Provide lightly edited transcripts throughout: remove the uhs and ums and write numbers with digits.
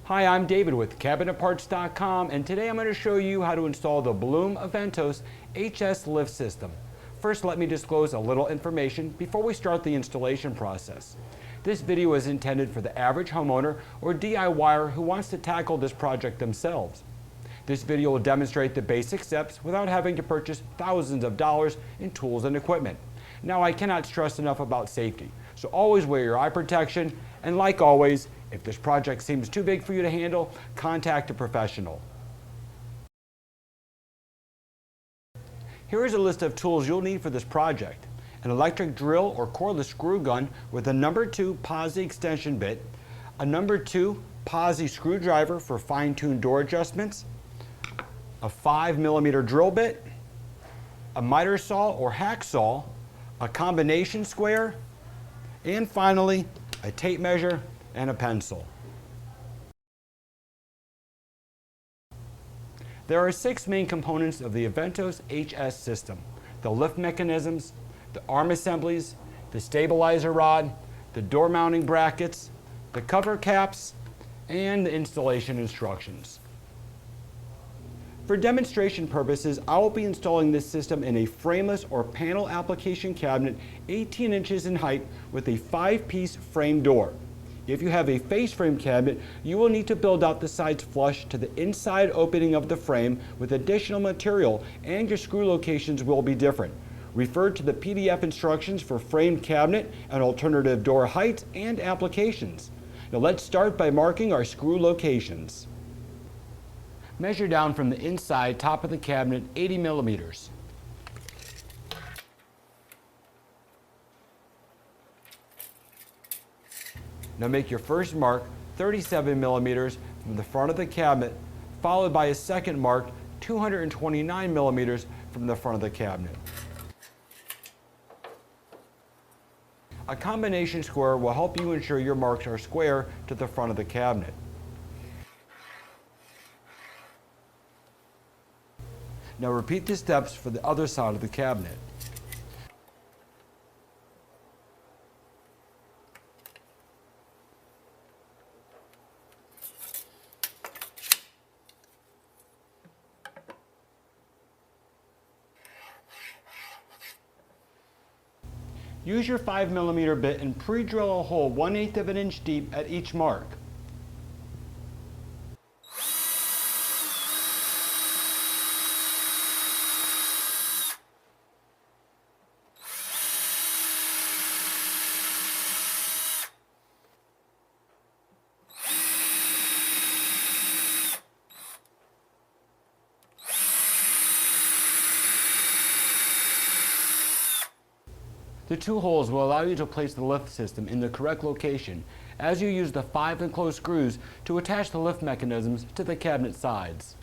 Hi, I'm David with CabinetParts.com, and today I'm going to show you how to install the Blum Aventos HS lift system. First, let me disclose a little information before we start the installation process. This video is intended for the average homeowner or DIYer who wants to tackle this project themselves. This video will demonstrate the basic steps without having to purchase thousands of dollars in tools and equipment. Now, I cannot stress enough about safety, so always wear your eye protection, and like always, if this project seems too big for you to handle, contact a professional. Here is a list of tools you'll need for this project: an electric drill or cordless screw gun with a number 2 posi extension bit, a number 2 posi screwdriver for fine-tuned door adjustments, a 5mm drill bit, a miter saw or hacksaw, a combination square, and finally, a tape measure and a pencil. There are 6 main components of the Aventos HS system: the lift mechanisms, the arm assemblies, the stabilizer rod, the door mounting brackets, the cover caps, and the installation instructions. For demonstration purposes, I will be installing this system in a frameless or panel application cabinet 18 inches in height with a 5-piece frame door. If you have a face frame cabinet, you will need to build out the sides flush to the inside opening of the frame with additional material, and your screw locations will be different. Refer to the PDF instructions for framed cabinet and alternative door heights and applications. Now let's start by marking our screw locations. Measure down from the inside top of the cabinet 80 millimeters. Now make your first mark 37 millimeters from the front of the cabinet, followed by a second mark 229 millimeters from the front of the cabinet. A combination square will help you ensure your marks are square to the front of the cabinet. Now repeat the steps for the other side of the cabinet. Use your 5mm bit and pre-drill a hole 1/8 of an inch deep at each mark. The 2 holes will allow you to place the lift system in the correct location as you use the 5 enclosed screws to attach the lift mechanisms to the cabinet sides.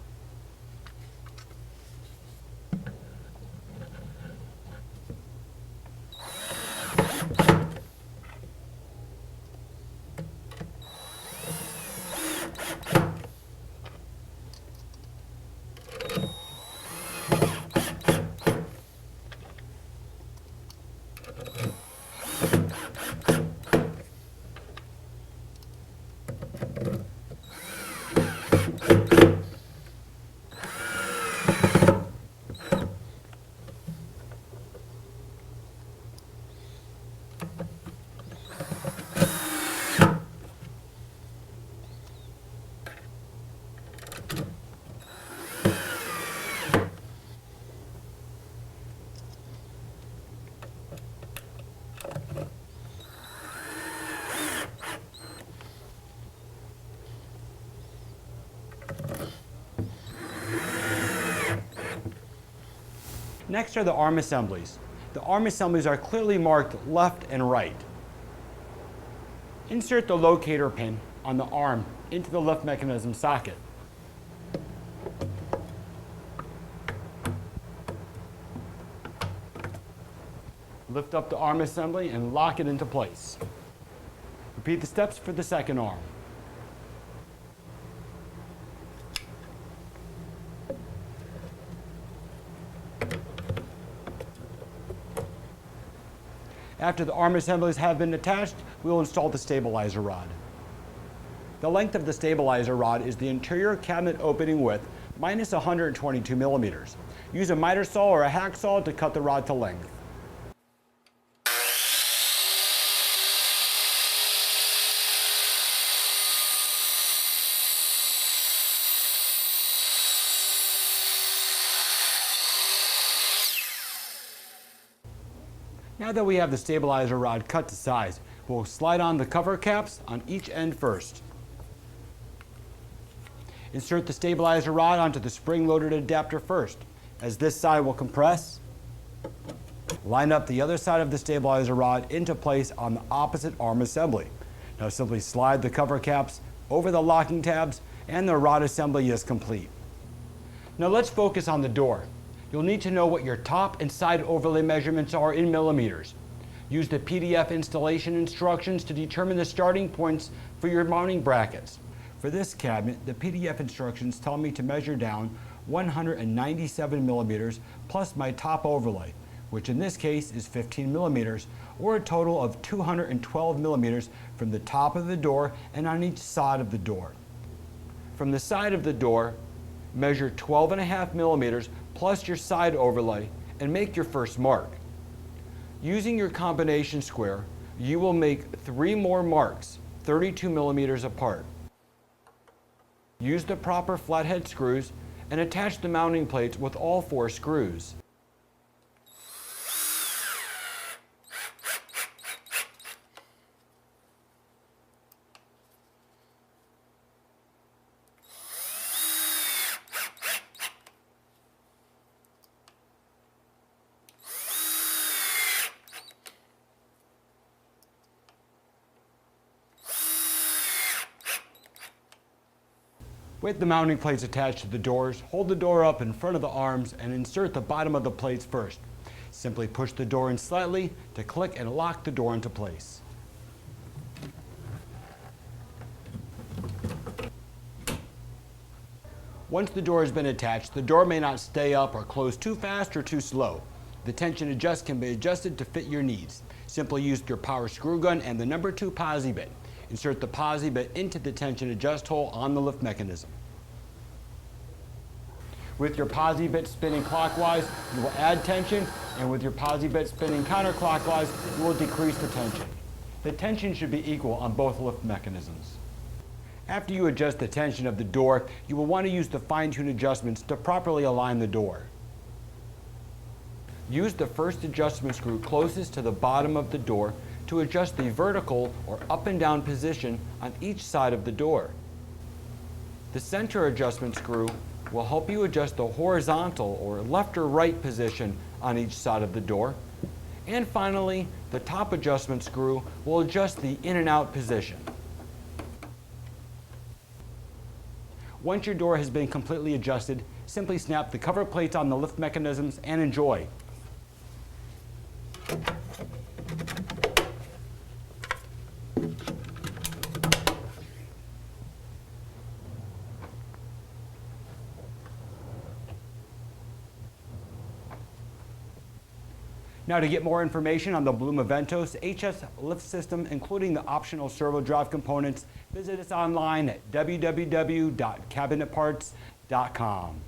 Next are the arm assemblies. The arm assemblies are clearly marked left and right. Insert the locator pin on the arm into the lift mechanism socket. Lift up the arm assembly and lock it into place. Repeat the steps for the second arm. After the arm assemblies have been attached, we will install the stabilizer rod. The length of the stabilizer rod is the interior cabinet opening width minus 122 millimeters. Use a miter saw or a hacksaw to cut the rod to length. Now that we have the stabilizer rod cut to size, we'll slide on the cover caps on each end first. Insert the stabilizer rod onto the spring-loaded adapter first, as this side will compress. Line up the other side of the stabilizer rod into place on the opposite arm assembly. Now simply slide the cover caps over the locking tabs and the rod assembly is complete. Now let's focus on the door. You'll need to know what your top and side overlay measurements are in millimeters. Use the PDF installation instructions to determine the starting points for your mounting brackets. For this cabinet, the PDF instructions tell me to measure down 197 millimeters plus my top overlay, which in this case is 15 millimeters, or a total of 212 millimeters from the top of the door and on each side of the door. From the side of the door, measure 12.5 millimeters plus your side overlay and make your first mark. Using your combination square, you will make 3 more marks, 32 millimeters apart. Use the proper flathead screws and attach the mounting plates with all 4 screws. With the mounting plates attached to the doors, hold the door up in front of the arms and insert the bottom of the plates first. Simply push the door in slightly to click and lock the door into place. Once the door has been attached, the door may not stay up or close too fast or too slow. The tension adjust can be adjusted to fit your needs. Simply use your power screw gun and the number 2 posi bit. Insert the posi bit into the tension adjust hole on the lift mechanism. With your posi bit spinning clockwise, you will add tension, and with your posi bit spinning counterclockwise, you will decrease the tension. The tension should be equal on both lift mechanisms. After you adjust the tension of the door, you will want to use the fine-tune adjustments to properly align the door. Use the first adjustment screw closest to the bottom of the door to adjust the vertical or up and down position on each side of the door. The center adjustment screw will help you adjust the horizontal or left or right position on each side of the door. And finally, the top adjustment screw will adjust the in and out position. Once your door has been completely adjusted, simply snap the cover plates on the lift mechanisms and enjoy. Now to get more information on the Blum Aventos HS lift system, including the optional servo drive components, visit us online at www.CabinetParts.com.